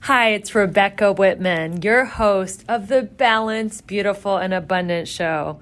Hi, it's Rebecca Whitman, your host of the Balanced, Beautiful, and Abundant Show.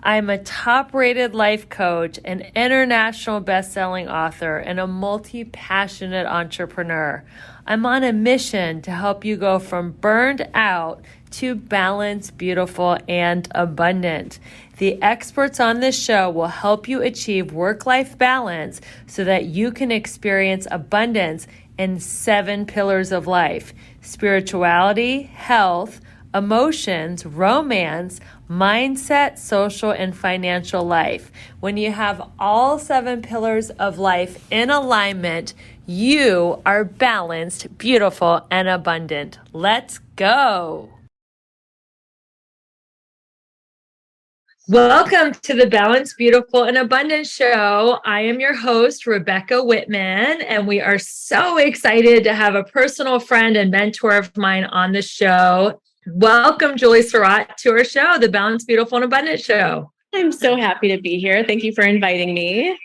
I'm a top-rated life coach, an international best-selling author, and a multi-passionate entrepreneur. I'm on a mission to help you go from burned out to balanced, beautiful, and abundant. The experts on this show will help you achieve work-life balance so that you can experience abundance in 7 pillars of life: spirituality, health, emotions, romance, mindset, social, and financial life. When you have all 7 pillars of life in alignment, you are balanced, beautiful, and abundant. Let's go. Welcome to the Balanced, Beautiful, and Abundant Show. I am your host, Rebecca Whitman, and we are so excited to have a personal friend and mentor of mine on the show. Welcome, Julie Serot, to our show, the Balanced, Beautiful, and Abundant Show. I'm so happy to be here. Thank you for inviting me.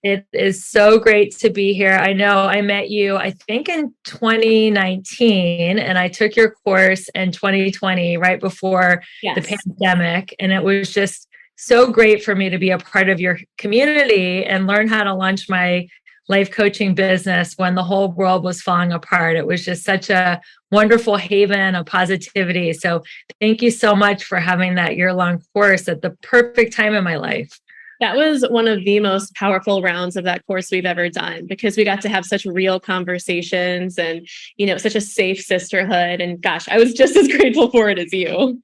It is so great to be here. I know I met you, I think in 2019, and I took your course in 2020, right before the pandemic. And it was just so great for me to be a part of your community and learn how to launch my life coaching business when the whole world was falling apart. It was just such a wonderful haven of positivity. So thank you so much for having that year-long course at the perfect time in my life. That was one of the most powerful rounds of that course we've ever done, because we got to have such real conversations and, such a safe sisterhood. And gosh, I was just as grateful for it as you.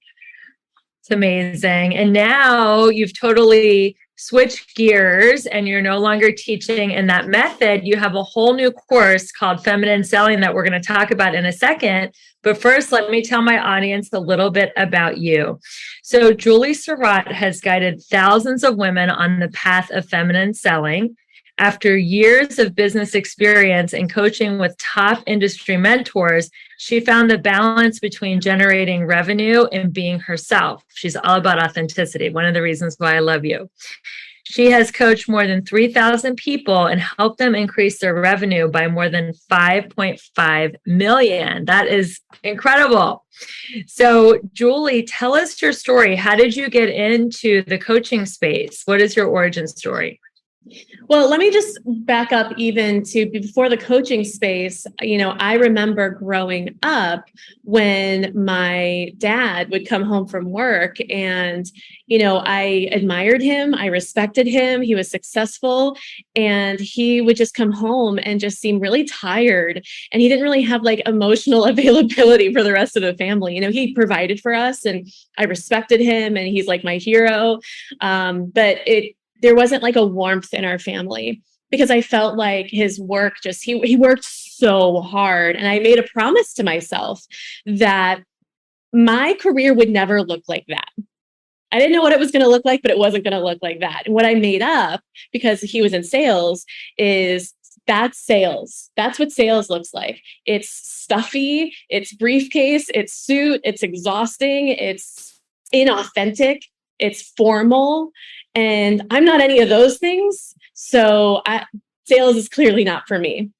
It's amazing. And now you've totally switched gears and you're no longer teaching in that method. You have a whole new course called Feminine Selling that we're going to talk about in a second. But first, let me tell my audience a little bit about you. So Julie Serot has guided thousands of women on the path of feminine selling. After years of business experience and coaching with top industry mentors, she found the balance between generating revenue and being herself. She's all about authenticity, one of the reasons why I love you. She has coached more than 3,000 people and helped them increase their revenue by more than 5.5 million. That is incredible. So, Julie, tell us your story. How did you get into the coaching space? What is your origin story? Well, let me just back up even to before the coaching space. I remember growing up when my dad would come home from work and, I admired him. I respected him. He was successful and he would just come home and just seem really tired. And he didn't really have emotional availability for the rest of the family. He provided for us and I respected him and he's my hero. But there wasn't a warmth in our family because I felt like his work he worked so hard. And I made a promise to myself that my career would never look like that. I didn't know what it was going to look like, but it wasn't going to look like that. And what I made up, because he was in sales, is that's sales. That's what sales looks like. It's stuffy, it's briefcase, it's suit, it's exhausting, it's inauthentic, it's formal. And I'm not any of those things. So sales is clearly not for me.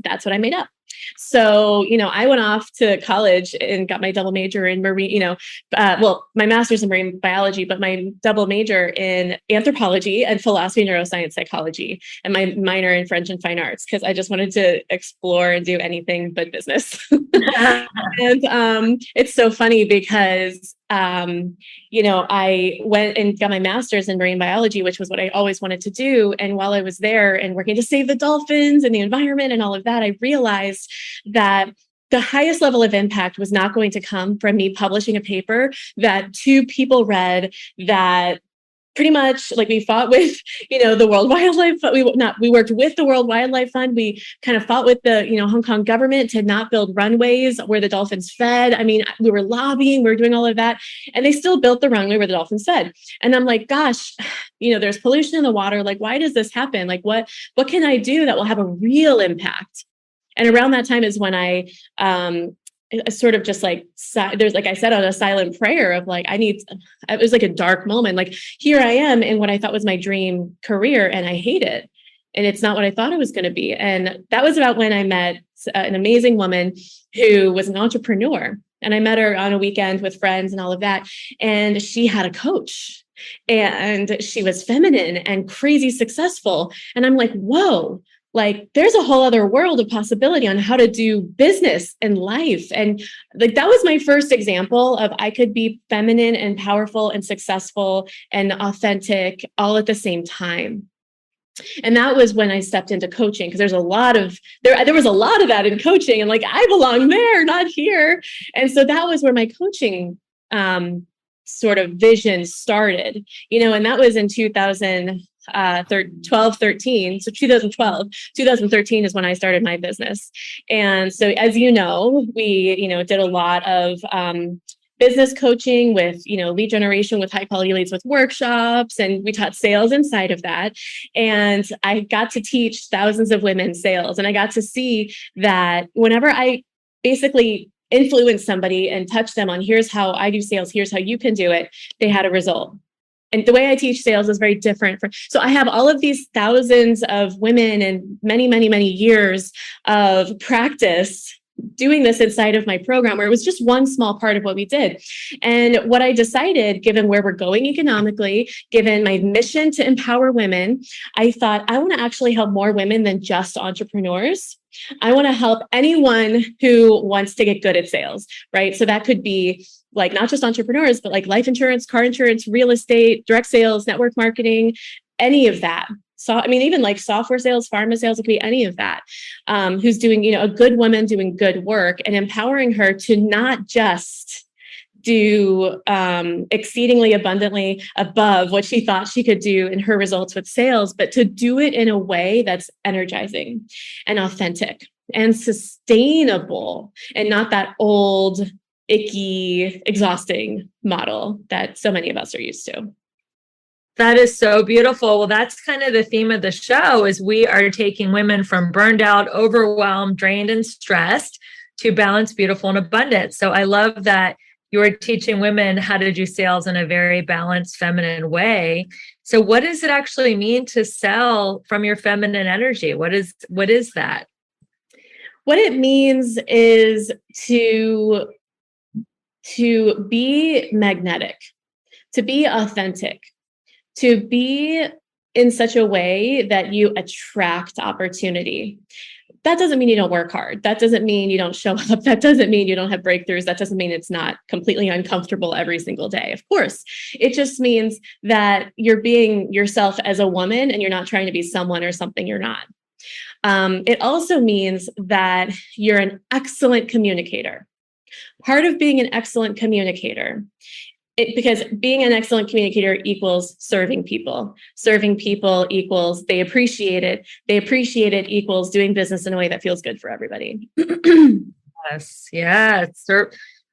That's what I made up. So, I went off to college and got my double major in marine, my master's in marine biology, but my double major in anthropology and philosophy, neuroscience, psychology, and my minor in French and fine arts, because I just wanted to explore and do anything but business. And it's so funny because I went and got my master's in marine biology, which was what I always wanted to do. And while I was there and working to save the dolphins and the environment and all of that, I realized that the highest level of impact was not going to come from me publishing a paper that 2 people read, that pretty much we fought with, the World Wildlife Fund. We worked with the World Wildlife Fund. We kind of fought with the, Hong Kong government to not build runways where the dolphins fed. I mean, we were lobbying, we were doing all of that, and they still built the runway where the dolphins fed. And I'm like, gosh, there's pollution in the water. Why does this happen? What can I do that will have a real impact? And around that time is when I sort of just there's I said on a silent prayer of it was a dark moment. Here I am in what I thought was my dream career and I hate it. And it's not what I thought it was going to be. And that was about when I met an amazing woman who was an entrepreneur. And I met her on a weekend with friends and all of that. And she had a coach and she was feminine and crazy successful. And I'm like, whoa, like there's a whole other world of possibility on how to do business and life. And like, that was my first example of I could be feminine and powerful and successful and authentic all at the same time. And that was when I stepped into coaching, because there was a lot of that in coaching, and like, I belong there, not here. And so that was where my coaching sort of vision started, and that was in 2012, 13. So 2013 is when I started my business. And so, as you know, we, did a lot of business coaching with, lead generation with high quality leads with workshops. And we taught sales inside of that. And I got to teach thousands of women sales. And I got to see that whenever I basically influence somebody and touch them on, here's how I do sales, here's how you can do it, they had a result. And the way I teach sales is very different. So I have all of these thousands of women and many, many, many years of practice doing this inside of my program, where it was just one small part of what we did. And what I decided, given where we're going economically, given my mission to empower women, I thought I want to actually help more women than just entrepreneurs. I want to help anyone who wants to get good at sales, right? So that could be like not just entrepreneurs, but like life insurance, car insurance, real estate, direct sales, network marketing, any of that. So, even like software sales, pharma sales, it could be any of that, who's doing, a good woman doing good work, and empowering her to not just do exceedingly abundantly above what she thought she could do in her results with sales, but to do it in a way that's energizing and authentic and sustainable, and not that old, icky, exhausting model that so many of us are used to. That is so beautiful. Well, that's kind of the theme of the show, is we are taking women from burned out, overwhelmed, drained, and stressed to balance, beautiful, and abundant. So I love that you are teaching women how to do sales in a very balanced, feminine way. So what does it actually mean to sell from your feminine energy? What is that? What it means is to be magnetic, to be authentic, to be in such a way that you attract opportunity. That doesn't mean you don't work hard. That doesn't mean you don't show up. That doesn't mean you don't have breakthroughs. That doesn't mean it's not completely uncomfortable every single day. Of course, it just means that you're being yourself as a woman, and you're not trying to be someone or something you're not. It also means that you're an excellent communicator. Part of being an excellent communicator, because being an excellent communicator equals serving people. Serving people equals they appreciate it. They appreciate it equals doing business in a way that feels good for everybody. Yes. Yeah.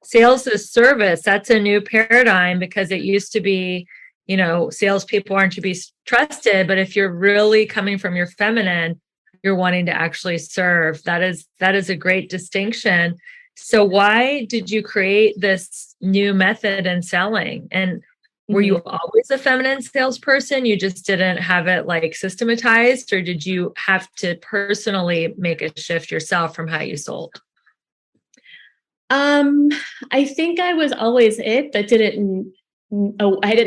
Sales is service. That's a new paradigm, because it used to be, salespeople aren't to be trusted. But if you're really coming from your feminine, you're wanting to actually serve. That is a great distinction. So why did you create this new method in selling? And were you always a feminine salesperson? You just didn't have it like systematized, or did you have to personally make a shift yourself from how you sold? I think I was always it, but I didn't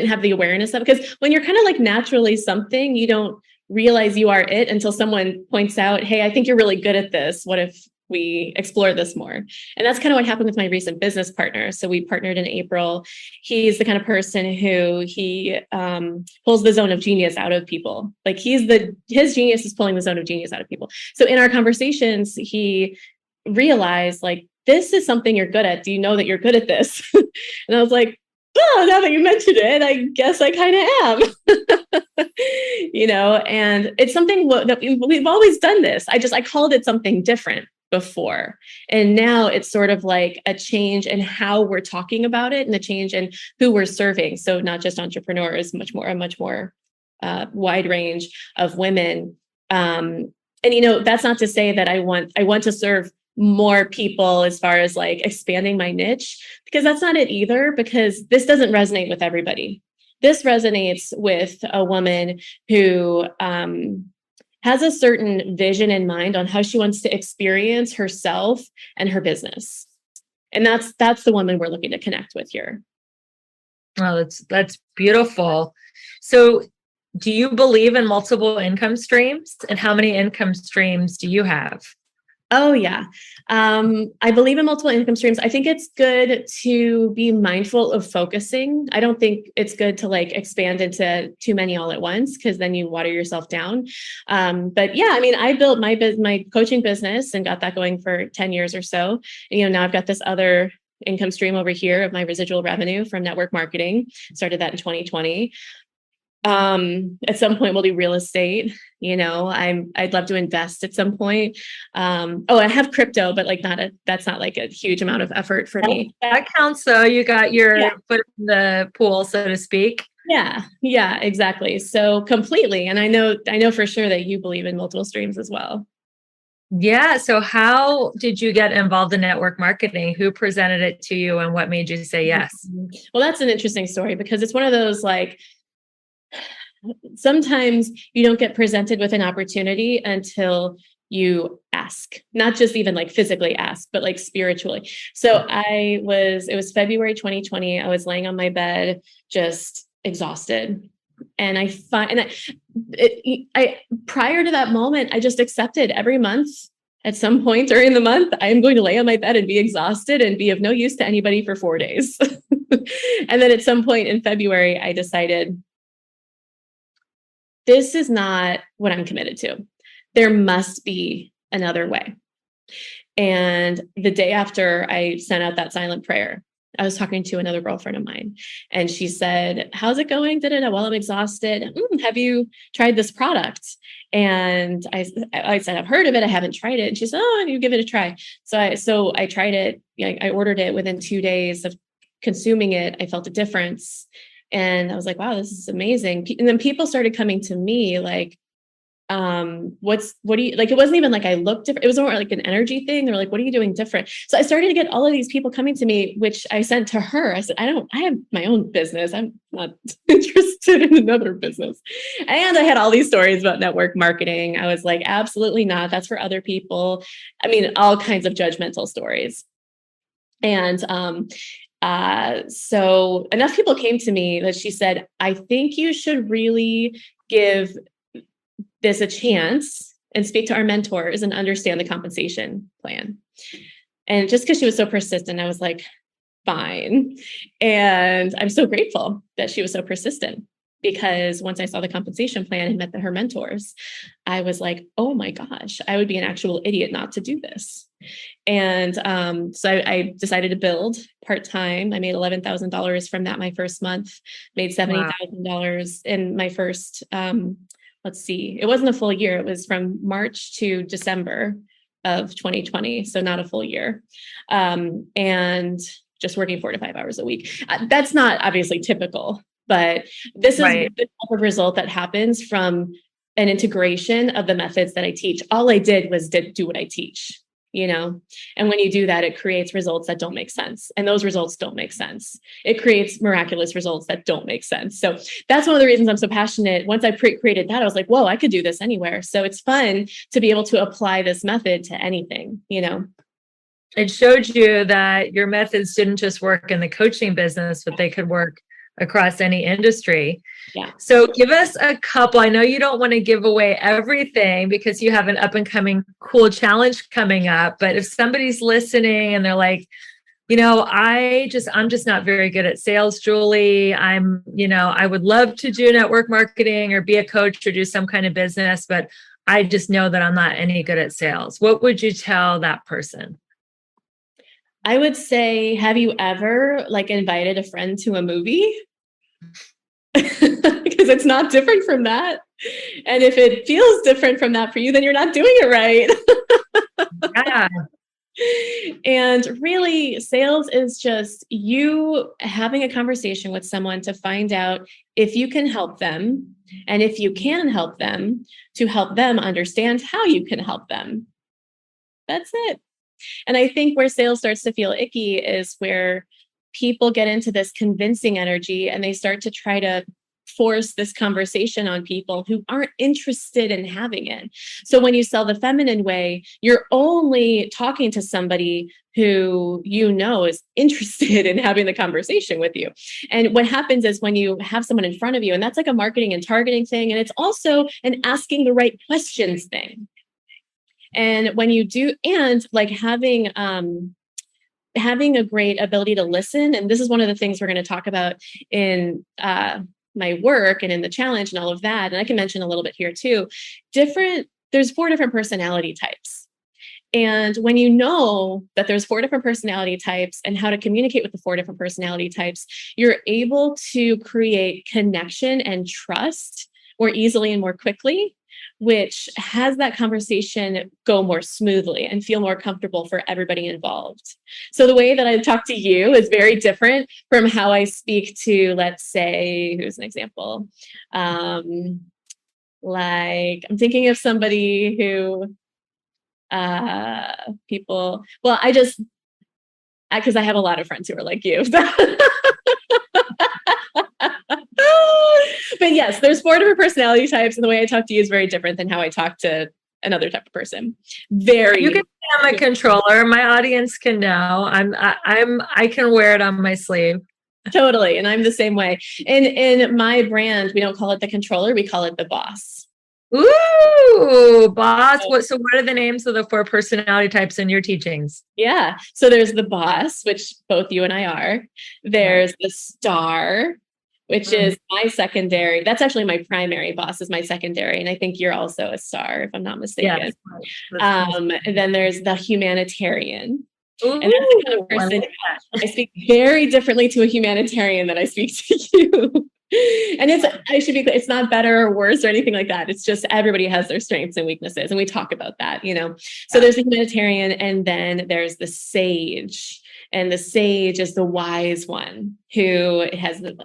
have the awareness of it, because when you're kind of like naturally something, you don't realize you are it until someone points out, hey, I think you're really good at this. What if we explore this more? And that's kind of what happened with my recent business partner. So we partnered in April. He's the kind of person who pulls the zone of genius out of people. Like his genius is pulling the zone of genius out of people. So in our conversations, he realized, like, this is something you're good at. Do you know that you're good at this? And I was like, oh, now that you mentioned it, I guess I kind of am. And it's something that we've always done this. I called it something different before. And now it's sort of like a change in how we're talking about it, and a change in who we're serving. So not just entrepreneurs, a much more wide range of women. And that's not to say that I want to serve more people as far as like expanding my niche, because that's not it either, because this doesn't resonate with everybody. This resonates with a woman who has a certain vision in mind on how she wants to experience herself and her business. And that's the woman we're looking to connect with here. Oh, that's beautiful. So do you believe in multiple income streams? And how many income streams do you have? Oh, yeah. I believe in multiple income streams. I think it's good to be mindful of focusing. I don't think it's good to like expand into too many all at once, because then you water yourself down. But yeah, I mean, I built my coaching business and got that going for 10 years or so. And, now I've got this other income stream over here of my residual revenue from network marketing. Started that in 2020. At some point we'll do real estate. I'd love to invest at some point. I have crypto, but that's not like a huge amount of effort for me. That counts though. You got your foot in the pool, so to speak. Yeah, exactly. So completely. And I know for sure that you believe in multiple streams as well. Yeah. So how did you get involved in network marketing? Who presented it to you and what made you say yes? Well, that's an interesting story, because it's one of those sometimes you don't get presented with an opportunity until you ask, not just even like physically ask, but like spiritually. So it was February 2020. I was laying on my bed, just exhausted. And prior to that moment, I just accepted every month, at some point during the month, I am going to lay on my bed and be exhausted and be of no use to anybody for 4 days. And then at some point in February, I decided, this is not what I'm committed to. There must be another way. And the day after I sent out that silent prayer, I was talking to another girlfriend of mine, and she said, "How's it going? Well, I'm exhausted. Have you tried this product?" And I said, "I've heard of it. I haven't tried it." And she said, "Oh, you give it a try." So I tried it. I ordered it. Within 2 days of consuming it, I felt a difference. And I was like, wow, this is amazing. And then people started coming to me like, what do you like? It wasn't even like I looked different. It was more like an energy thing. They're like, what are you doing different? So I started to get all of these people coming to me, which I sent to her. I said, I have my own business. I'm not interested in another business. And I had all these stories about network marketing. I was like, absolutely not. That's for other people. I mean, all kinds of judgmental stories. And, so enough people came to me that she said, I think you should really give this a chance and speak to our mentors and understand the compensation plan. And just because she was so persistent, I was like, fine. And I'm so grateful that she was so persistent, because once I saw the compensation plan and met her mentors, I was like, oh my gosh, I would be an actual idiot not to do this. And so I decided to build part-time. I made $11,000 from that my first month, made $70,000 in my first, let's see, it wasn't a full year. It was from March to December of 2020. So not a full year. And just working 4 to 5 hours a week. That's not obviously typical, but this is the type of result that happens from an integration of the methods that I teach. All I did was do what I teach. And when you do that, it creates results that don't make sense. And those results don't make sense. It creates miraculous results that don't make sense. So that's one of the reasons I'm so passionate. Once I created that, I was like, whoa, I could do this anywhere. So it's fun to be able to apply this method to anything, It showed you that your methods didn't just work in the coaching business, but they could work across any industry. Yeah. So give us a couple. I know you don't want to give away everything because you have an up and coming cool challenge coming up, but if somebody's listening and they're like, I'm just not very good at sales, Julie. I would love to do network marketing or be a coach or do some kind of business, but I just know that I'm not any good at sales. What would you tell that person? I would say, have you ever invited a friend to a movie? Because it's not different from that. And if it feels different from that for you, then you're not doing it right. Yeah. And really, sales is just you having a conversation with someone to find out if you can help them, and if you can help them, to help them understand how you can help them. That's it. And I think where sales starts to feel icky is where people get into this convincing energy and they start to try to force this conversation on people who aren't interested in having it. So when you sell the feminine way, you're only talking to somebody who you know is interested in having the conversation with you. And what happens is when you have someone in front of you, and that's like a marketing and targeting thing, and it's also an asking the right questions thing. And when you do, and like having a great ability to listen, and this is one of the things we're going to talk about in my work and in the challenge and all of that, and I can mention a little bit here too, there's 4 different personality types. And when you know that there's 4 different personality types and how to communicate with the 4 different personality types, you're able to create connection and trust more easily and more quickly, which has that conversation go more smoothly and feel more comfortable for everybody involved. So the way that I talk to you is very different from how I speak to, let's say, who's an example? Like I'm thinking of somebody who because I have a lot of friends who are like you. But yes, there's 4 different personality types, and the way I talk to you is very different than how I talk to another type of person. You can say I'm a controller. My audience can know. I can wear it on my sleeve. Totally. And I'm the same way. In my brand, we don't call it the controller, we call it the boss. Ooh, boss. So what are the names of the 4 personality types in your teachings? Yeah. So there's the boss, which both you and I are. There's the star, which is my secondary. That's actually my primary. Boss is my secondary. And I think you're also a star, if I'm not mistaken. Yes. And then there's the humanitarian. Ooh, and that's the kind of person I speak very differently to a humanitarian than I speak to you. And it's not better or worse or anything like that. It's just everybody has their strengths and weaknesses. And we talk about that, So there's the humanitarian, and then there's the sage. And the sage is the wise one who has the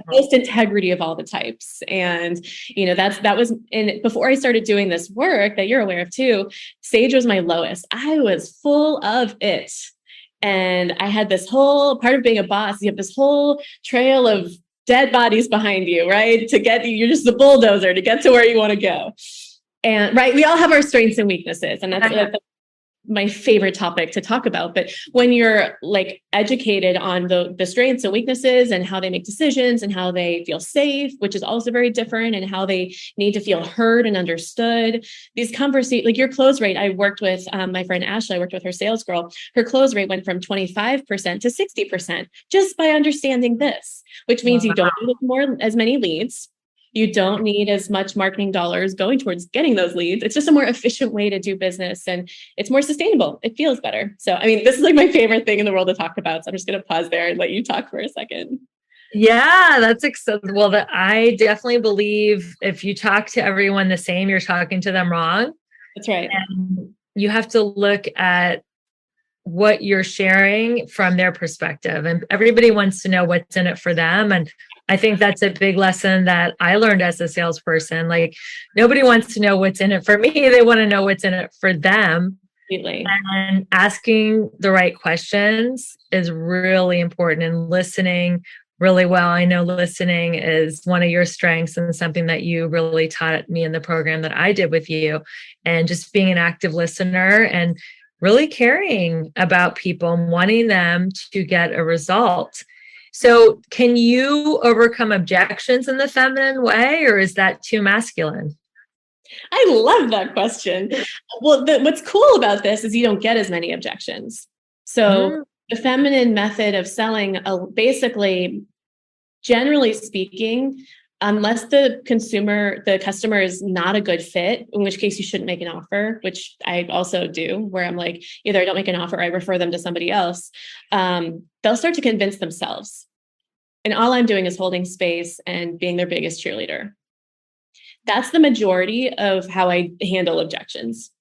most integrity of all the types. And, before I started doing this work that you're aware of too, sage was my lowest. I was full of it. And I had this whole part of being a boss. You have this whole trail of dead bodies behind you, right? You're just the bulldozer to get to where you want to go. And right, we all have our strengths and weaknesses. And that's my favorite topic to talk about. But when you're like educated on the strengths and weaknesses and how they make decisions and how they feel safe, which is also very different, and how they need to feel heard and understood, these conversations, like your close rate, I worked with my friend Ashley, I worked with her sales girl. Her close rate went from 25% to 60% just by understanding this, which means you don't need as many leads. You don't need as much marketing dollars going towards getting those leads. It's just a more efficient way to do business, and it's more sustainable. It feels better. So, this is like my favorite thing in the world to talk about. So I'm just going to pause there and let you talk for a second. Yeah, that's acceptable. I definitely believe if you talk to everyone the same, you're talking to them wrong. That's right. And you have to look at what you're sharing from their perspective, and everybody wants to know what's in it for them. And I think that's a big lesson that I learned as a salesperson. Like, nobody wants to know what's in it for me. They want to know what's in it for them. Completely. And asking the right questions is really important, and listening really well. I know listening is one of your strengths and something that you really taught me in the program that I did with you, and just being an active listener and really caring about people and wanting them to get a result. So can you overcome objections in the feminine way, or is that too masculine? I love that question. Well, what's cool about this is you don't get as many objections. So the feminine method of selling, basically, generally speaking, unless the customer is not a good fit, in which case you shouldn't make an offer, which I also do, where I'm like, either I don't make an offer, or I refer them to somebody else. They'll start to convince themselves. And all I'm doing is holding space and being their biggest cheerleader. That's the majority of how I handle objections.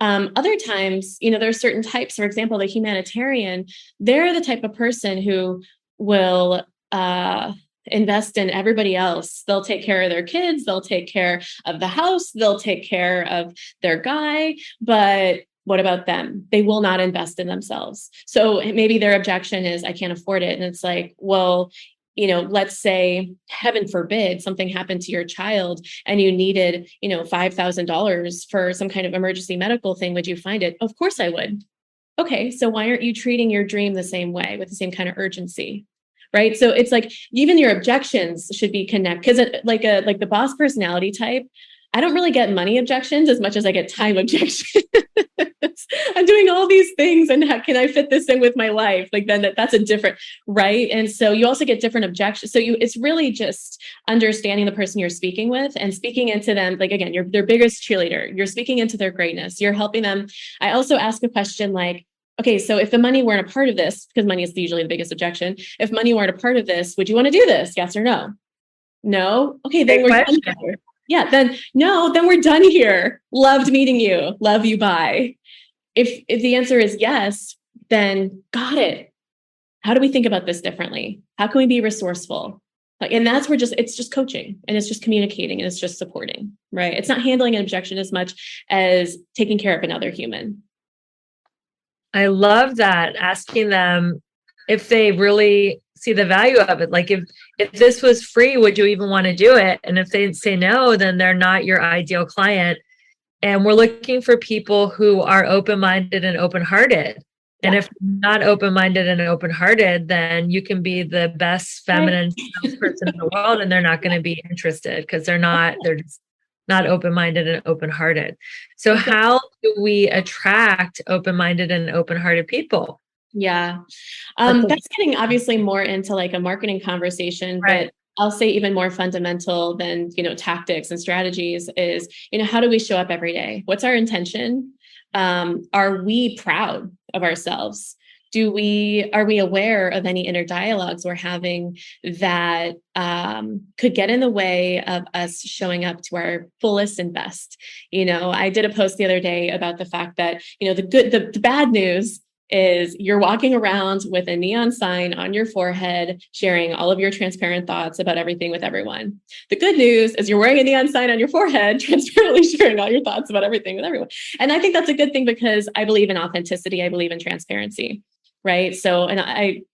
Other times, there are certain types, for example, the humanitarian, they're the type of person who will invest in everybody else. They'll take care of their kids. They'll take care of the house. They'll take care of their guy. But what about them? They will not invest in themselves. So maybe their objection is, I can't afford it. And it's like, well, let's say, heaven forbid, something happened to your child and you needed, $5,000 for some kind of emergency medical thing, would you find it? Of course I would. Okay, so why aren't you treating your dream the same way with the same kind of urgency? Right. So it's like even your objections should be because like the boss personality type, I don't really get money objections as much as I get time objections. I'm doing all these things, and how can I fit this in with my life? Like then that's a different, right? And so you also get different objections. So it's really just understanding the person you're speaking with and speaking into them. Like again, you're their biggest cheerleader. You're speaking into their greatness. You're helping them. I also ask a question like, okay, so if the money weren't a part of this, because money is usually the biggest objection, if money weren't a part of this, would you want to do this? Yes or no? No? Okay, then we're done here. Yeah, then no, then we're done here. Loved meeting you. Love you. Bye. If the answer is yes, then got it. How do we think about this differently? How can we be resourceful? And that's where it's just coaching, and it's just communicating, and it's just supporting, right? It's not handling an objection as much as taking care of another human. I love that. Asking them if they really see the value of it. Like if this was free, would you even want to do it? And if they say no, then they're not your ideal client. And we're looking for people who are open-minded and open-hearted. And if not open-minded and open-hearted, then you can be the best feminine person in the world, and they're not going to be interested because they're just not open-minded and open-hearted. So how do we attract open-minded and open-hearted people? Yeah. That's getting obviously more into like a marketing conversation, right. But I'll say even more fundamental than, tactics and strategies is, how do we show up every day? What's our intention? Are we proud of ourselves? Are we aware of any inner dialogues we're having that could get in the way of us showing up to our fullest and best? I did a post the other day about the fact that, the bad news is you're walking around with a neon sign on your forehead, sharing all of your transparent thoughts about everything with everyone. The good news is you're wearing a neon sign on your forehead, transparently sharing all your thoughts about everything with everyone. And I think that's a good thing because I believe in authenticity. I believe in transparency. Right. So, and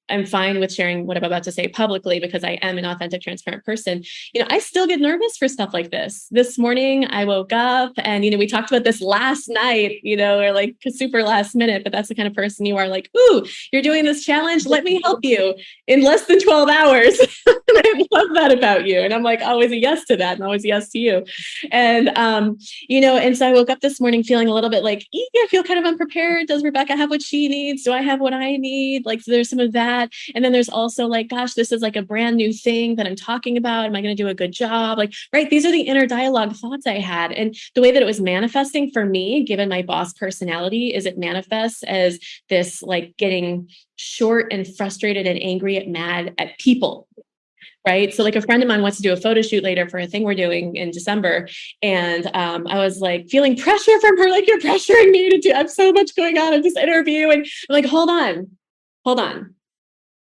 I'm fine with sharing what I'm about to say publicly because I am an authentic, transparent person. I still get nervous for stuff like this. This morning I woke up and, we talked about this last night, or like super last minute, but that's the kind of person you are like, ooh, you're doing this challenge. Let me help you in less than 12 hours. And I love that about you. And I'm like, always a yes to that and always a yes to you. And, and so I woke up this morning feeling a little bit like, I feel kind of unprepared. Does Rebecca have what she needs? Do I have what I need? Like, so there's some of that. And then there's also like, gosh, this is like a brand new thing that I'm talking about. Am I going to do a good job? Like, right. These are the inner dialogue thoughts I had. And the way that it was manifesting for me, given my boss personality, is it manifests as this like getting short and frustrated and angry and mad at people. Right. So like a friend of mine wants to do a photo shoot later for a thing we're doing in December. And I was like feeling pressure from her, like, you're pressuring me to do, I have so much going on in this interview. And I'm like, hold on.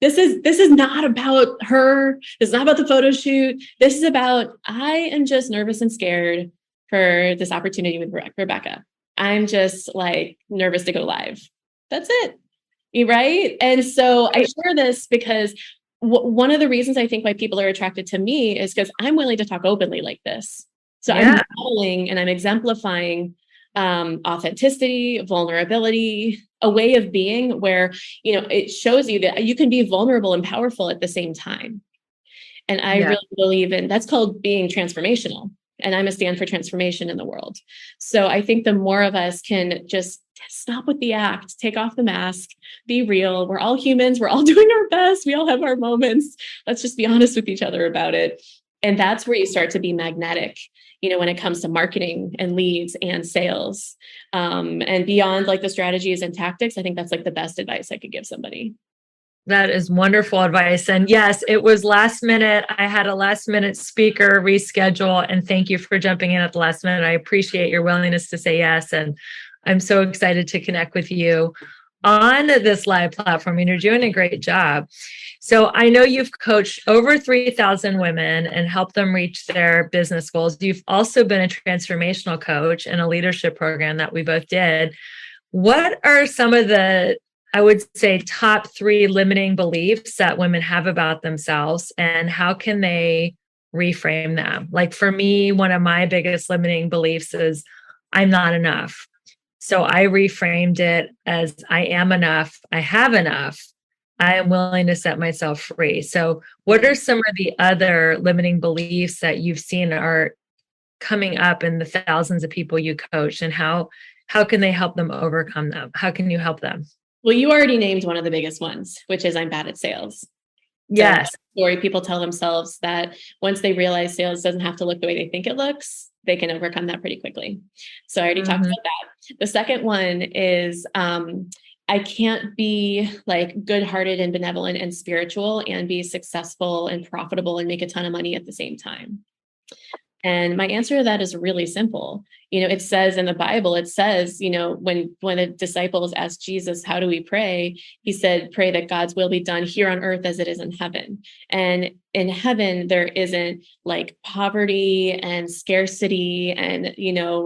This is not about her. This is not about the photo shoot. This is about, I am just nervous and scared for this opportunity with Rebecca. I'm just like nervous to go live. That's it. Right. And so I share this because one of the reasons I think why people are attracted to me is because I'm willing to talk openly like this. So I'm modeling and I'm exemplifying authenticity, vulnerability, a way of being where, it shows you that you can be vulnerable and powerful at the same time. And I really believe in, that's called being transformational. And I'm a stand for transformation in the world. So I think the more of us can just stop with the act, take off the mask, be real. We're all humans. We're all doing our best. We all have our moments. Let's just be honest with each other about it. And that's where you start to be magnetic, when it comes to marketing and leads and sales. And beyond like the strategies and tactics, I think that's like the best advice I could give somebody. That is wonderful advice. And yes, it was last minute. I had a last minute speaker reschedule, and thank you for jumping in at the last minute. I appreciate your willingness to say yes. And I'm so excited to connect with you on this live platform, and you're doing a great job. So I know you've coached over 3,000 women and helped them reach their business goals. You've also been a transformational coach in a leadership program that we both did. What are some of the I would say top 3 limiting beliefs that women have about themselves, and how can they reframe them? Like for me, one of my biggest limiting beliefs is I'm not enough. So I reframed it as I am enough, I have enough, I am willing to set myself free. So what are some of the other limiting beliefs that you've seen are coming up in the thousands of people you coach, and how can they help them overcome them? How can you help them? Well, you already named one of the biggest ones, which is I'm bad at sales. Yes. So story people tell themselves that once they realize sales doesn't have to look the way they think it looks, they can overcome that pretty quickly. So I already talked about that. The second one is I can't be like good-hearted and benevolent and spiritual and be successful and profitable and make a ton of money at the same time. And my answer to that is really simple. It says in the Bible, it says, when the disciples asked Jesus, how do we pray? He said, pray that God's will be done here on earth as it is in heaven. And in heaven, there isn't like poverty and scarcity and,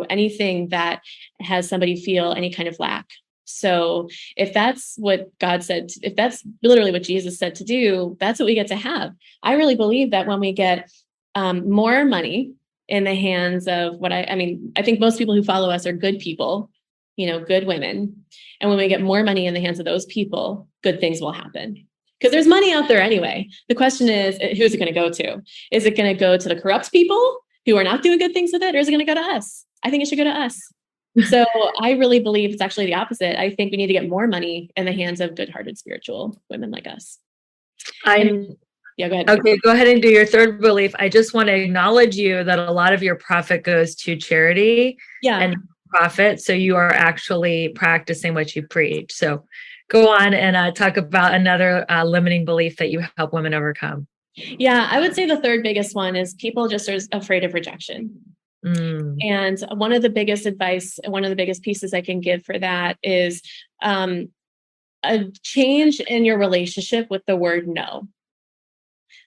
anything that has somebody feel any kind of lack. So if that's what God said, if that's literally what Jesus said to do, that's what we get to have. I really believe that when we get more money in the hands of I think most people who follow us are good people, good women. And when we get more money in the hands of those people, good things will happen. Because there's money out there anyway. The question is, who's it going to go to? Is it going to go to the corrupt people who are not doing good things with it? Or is it going to go to us? I think it should go to us. So I really believe it's actually the opposite. I think we need to get more money in the hands of good-hearted spiritual women like us. Yeah, go ahead. Okay, go ahead and do your third belief. I just want to acknowledge you that a lot of your profit goes to charity and profit. So you are actually practicing what you preach. So go on and talk about another limiting belief that you help women overcome. Yeah, I would say the third biggest one is people just are afraid of rejection. And one of the biggest advice, one of the biggest pieces I can give for that is a change in your relationship with the word no.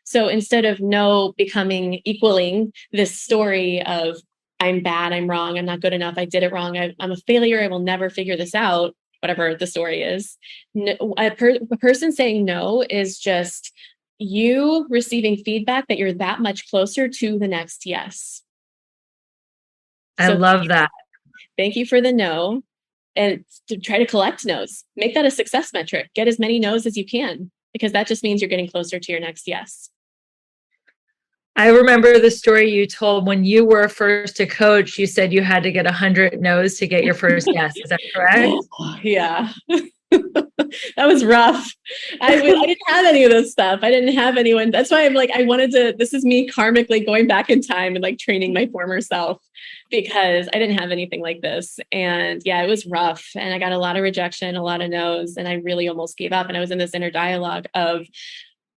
So instead of no equaling this story of I'm bad, I'm wrong, I'm not good enough, I did it wrong, I'm a failure, I will never figure this out, whatever the story is. A person saying no is just you receiving feedback that you're that much closer to the next yes. I love that. Thank you for the no. And to try to collect no's. Make that a success metric. Get as many no's as you can, because that just means you're getting closer to your next yes. I remember the story you told when you were first a coach. You said you had to get 100 no's to get your first yes. Is that correct? Yeah. That was rough. I didn't have any of this stuff. I didn't have anyone. That's why I'm like, this is me karmically going back in time and like training my former self, because I didn't have anything like this. And yeah, it was rough. And I got a lot of rejection, a lot of no's, and I really almost gave up. And I was in this inner dialogue of,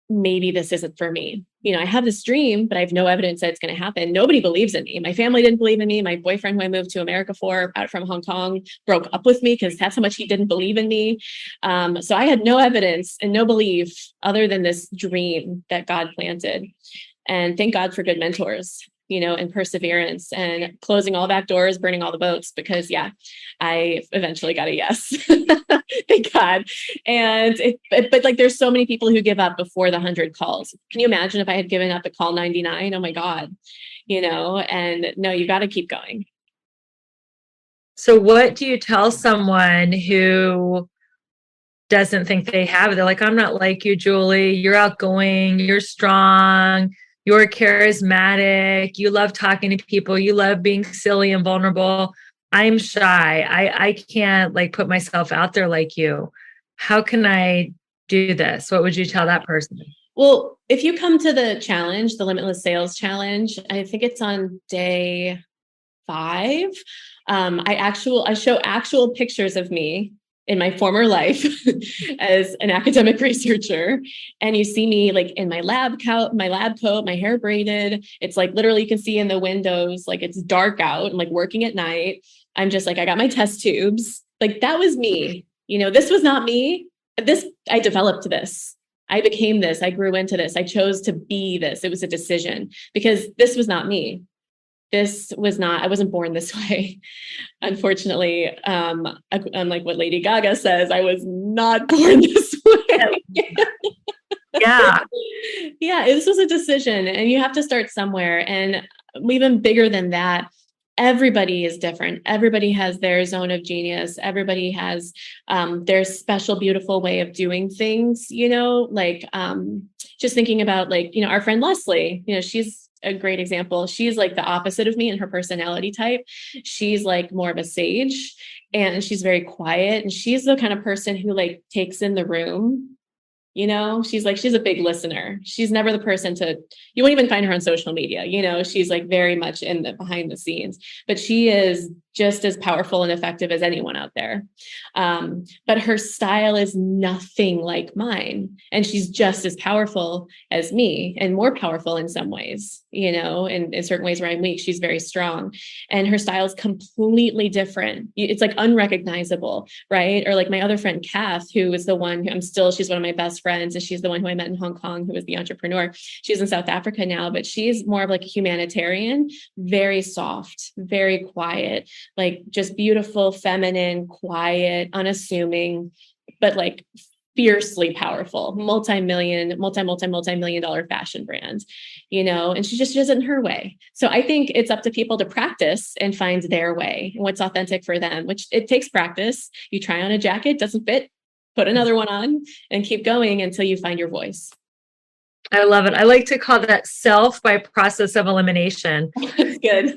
maybe this isn't for me. I have this dream, but I have no evidence that it's going to happen. Nobody believes in me. My family didn't believe in me. My boyfriend, who I moved to America out from Hong Kong, broke up with me because that's how much he didn't believe in me. So I had no evidence and no belief other than this dream that God planted. And thank God for good mentors, and perseverance and closing all back doors, burning all the boats, because I eventually got a yes. Thank God. But like, there's so many people who give up before the 100 calls. Can you imagine if I had given up at call 99? Oh my God, and no, you got to keep going. So what do you tell someone who doesn't think they have it? They're like, I'm not like you, Julie. You're outgoing, you're strong, you're charismatic, you love talking to people, you love being silly and vulnerable. I'm shy. I can't like put myself out there like you. How can I do this? What would you tell that person? Well, if you come to the challenge, the Limitless Sales Challenge, I think it's on day 5. I show actual pictures of me in my former life as an academic researcher. And you see me like in my lab coat, my hair braided. It's like literally you can see in the windows, like it's dark out and like working at night. I'm just like, I got my test tubes. Like that was me. This was not me. I developed this. I became this. I grew into this. I chose to be this. It was a decision because this was not me. I wasn't born this way. Unfortunately, unlike what Lady Gaga says, I was not born this way. Yeah. Yeah, this was a decision, and you have to start somewhere. And even bigger than that, everybody is different. Everybody has their zone of genius. Everybody has their special, beautiful way of doing things, just thinking about our friend Leslie, she's a great example. She's like the opposite of me in her personality type. She's like more of a sage, and she's very quiet, and she's the kind of person who like takes in the room. She's a big listener. She's never the person you won't even find her on social media. She's like very much in the behind the scenes, but she is just as powerful and effective as anyone out there. But her style is nothing like mine. And she's just as powerful as me, and more powerful in some ways, in certain ways where I'm weak, she's very strong. And her style is completely different. It's like unrecognizable, right? Or like my other friend, Kath, who is the one who she's one of my best friends. And she's the one who I met in Hong Kong, who was the entrepreneur. She's in South Africa now, but she's more of like a humanitarian, very soft, very quiet, like just beautiful, feminine, quiet, unassuming, but like fiercely powerful, multi-million dollar fashion brand, and she just does it in her way. So I think it's up to people to practice and find their way and what's authentic for them, which it takes practice. You try on a jacket, doesn't fit, put another one on, and keep going until you find your voice. I love it. I like to call that self by process of elimination. That's good.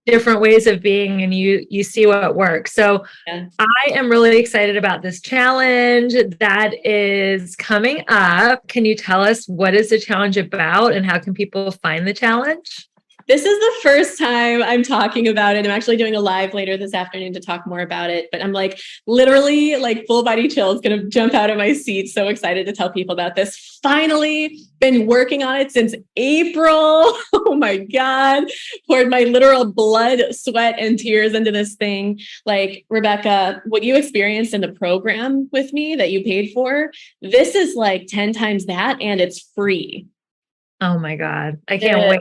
Different ways of being, and you see what works. So yeah. I am really excited about this challenge that is coming up. Can you tell us what is the challenge about, and how can people find the challenge? This is the first time I'm talking about it. I'm actually doing a live later this afternoon to talk more about it, but I'm like literally like full body chills, going to jump out of my seat. So excited to tell people about this. Finally been working on it since April. Oh my God. Poured my literal blood, sweat, and tears into this thing. Like, Rebecca, what you experienced in the program with me that you paid for, this is like 10 times that, and it's free. Oh my God. I can't wait.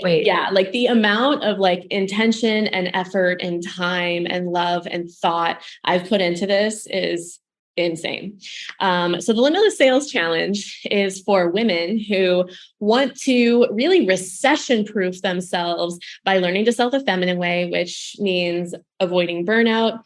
Wait. Yeah, like the amount of like intention and effort and time and love and thought I've put into this is insane. So the Limitless Sales Challenge is for women who want to really recession-proof themselves by learning to sell the feminine way, which means avoiding burnout,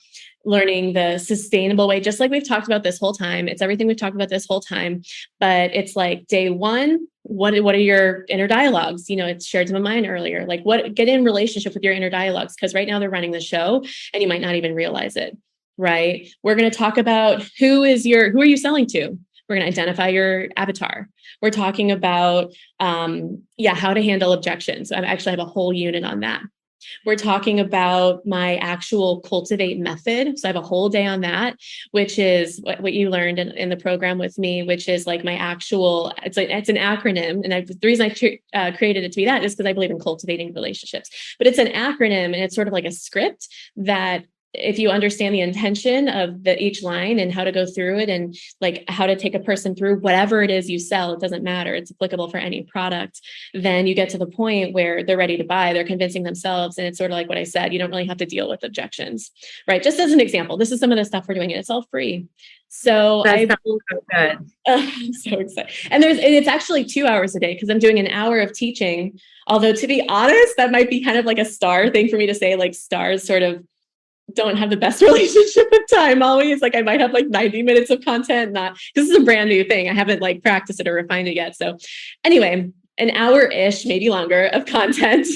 learning the sustainable way, just like we've talked about this whole time. It's everything we've talked about this whole time, but it's like day one, what are your inner dialogues? It's shared some of mine earlier. Like get in relationship with your inner dialogues, because right now they're running the show and you might not even realize it, right? We're going to talk about who are you selling to? We're going to identify your avatar. We're talking about, how to handle objections. I actually have a whole unit on that. We're talking about my actual cultivate method. So I have a whole day on that, which is what you learned in the program with me, which is like my actual, it's an acronym. And the reason I created it to be that is because I believe in cultivating relationships, but it's an acronym, and it's sort of like a script that if you understand the intention of each line and how to go through it, and like how to take a person through whatever it is you sell, it doesn't matter. It's applicable for any product. Then you get to the point where they're ready to buy, they're convincing themselves. And it's sort of like what I said, you don't really have to deal with objections, right? Just as an example, this is some of the stuff we're doing, and it's all free. So I'm so excited. And it's actually 2 hours a day, because I'm doing an hour of teaching. Although, to be honest, that might be kind of like a star thing for me to say, like stars sort of don't have the best relationship with time always. Like I might have like 90 minutes of content, this is a brand new thing. I haven't like practiced it or refined it yet. So anyway, an hour-ish, maybe longer, of content.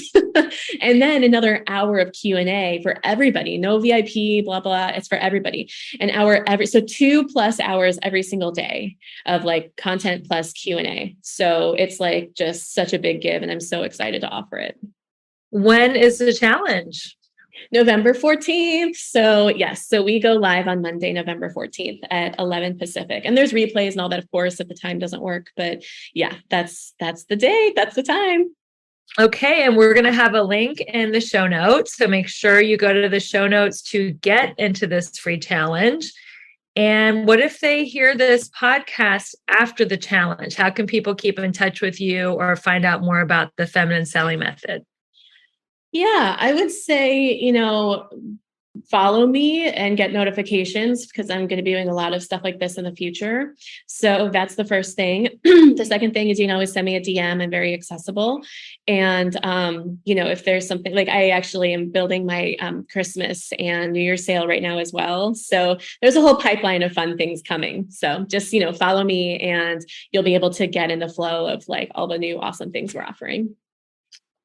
And then another hour of Q&A for everybody. No VIP, blah, blah. It's for everybody. An hour so 2+ hours every single day of like content plus Q&A. So it's like just such a big give, and I'm so excited to offer it. When is the challenge? November 14th. So yes, so we go live on Monday, November 14th at 11 Pacific. And there's replays and all that, of course, if the time doesn't work. But yeah, that's the day. That's the time. Okay. And we're going to have a link in the show notes. So make sure you go to the show notes to get into this free challenge. And what if they hear this podcast after the challenge? How can people keep in touch with you or find out more about the feminine selling method? Yeah, I would say, follow me and get notifications because I'm going to be doing a lot of stuff like this in the future. So that's the first thing. The second thing is you can always send me a DM. I'm very accessible. And, if there's something like I actually am building my Christmas and New Year's sale right now as well. So there's a whole pipeline of fun things coming. So just, follow me and you'll be able to get in the flow of like all the new awesome things we're offering.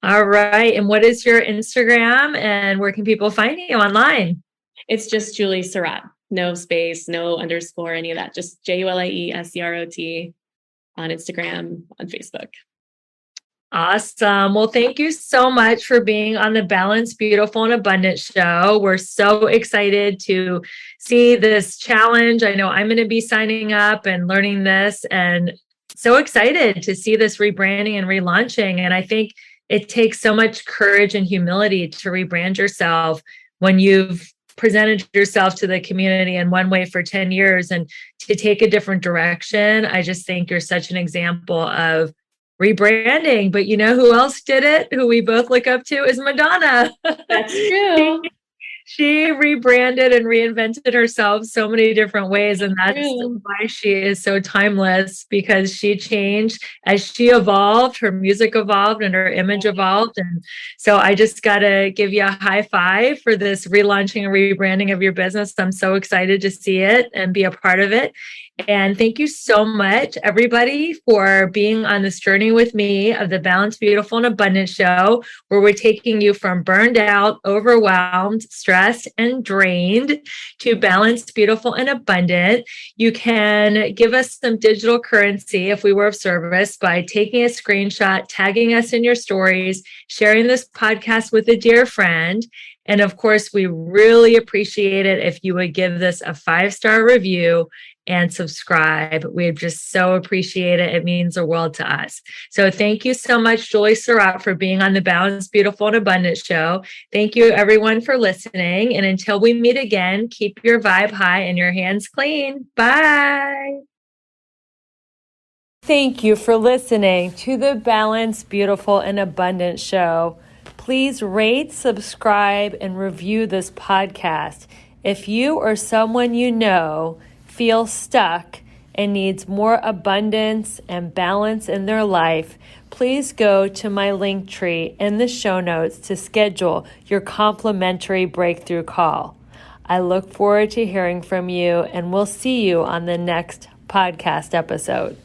All right. And what is your Instagram and where can people find you online? It's just Julie Serot. No space, no underscore, any of that. Just JulieSerot on Instagram, on Facebook. Awesome. Well, thank you so much for being on the Balanced, Beautiful, and Abundant show. We're so excited to see this challenge. I know I'm going to be signing up and learning this, and so excited to see this rebranding and relaunching. And I think it takes so much courage and humility to rebrand yourself when you've presented yourself to the community in one way for 10 years and to take a different direction. I just think you're such an example of rebranding. But you know who else did it, who we both look up to, is Madonna. That's true. She rebranded and reinvented herself so many different ways. And that's why she is so timeless, because she changed as she evolved, her music evolved and her image evolved. And so I just got to give you a high five for this relaunching and rebranding of your business. I'm so excited to see it and be a part of it. And thank you so much, everybody, for being on this journey with me of the Balanced, Beautiful, and Abundant show, where we're taking you from burned out, overwhelmed, stressed, and drained to balanced, beautiful, and abundant. You can give us some digital currency if we were of service by taking a screenshot, tagging us in your stories, sharing this podcast with a dear friend. And of course, we really appreciate it if you would give this a 5-star review and subscribe. We just so appreciate it. It means the world to us. So thank you so much, Julie Serot, for being on the Balanced, Beautiful, and Abundant show. Thank you, everyone, for listening. And until we meet again, keep your vibe high and your hands clean. Bye. Thank you for listening to the Balanced, Beautiful, and Abundant show. Please rate, subscribe, and review this podcast. If you or someone you know feels stuck and needs more abundance and balance in their life, please go to my link tree in the show notes to schedule your complimentary breakthrough call. I look forward to hearing from you, and we'll see you on the next podcast episode.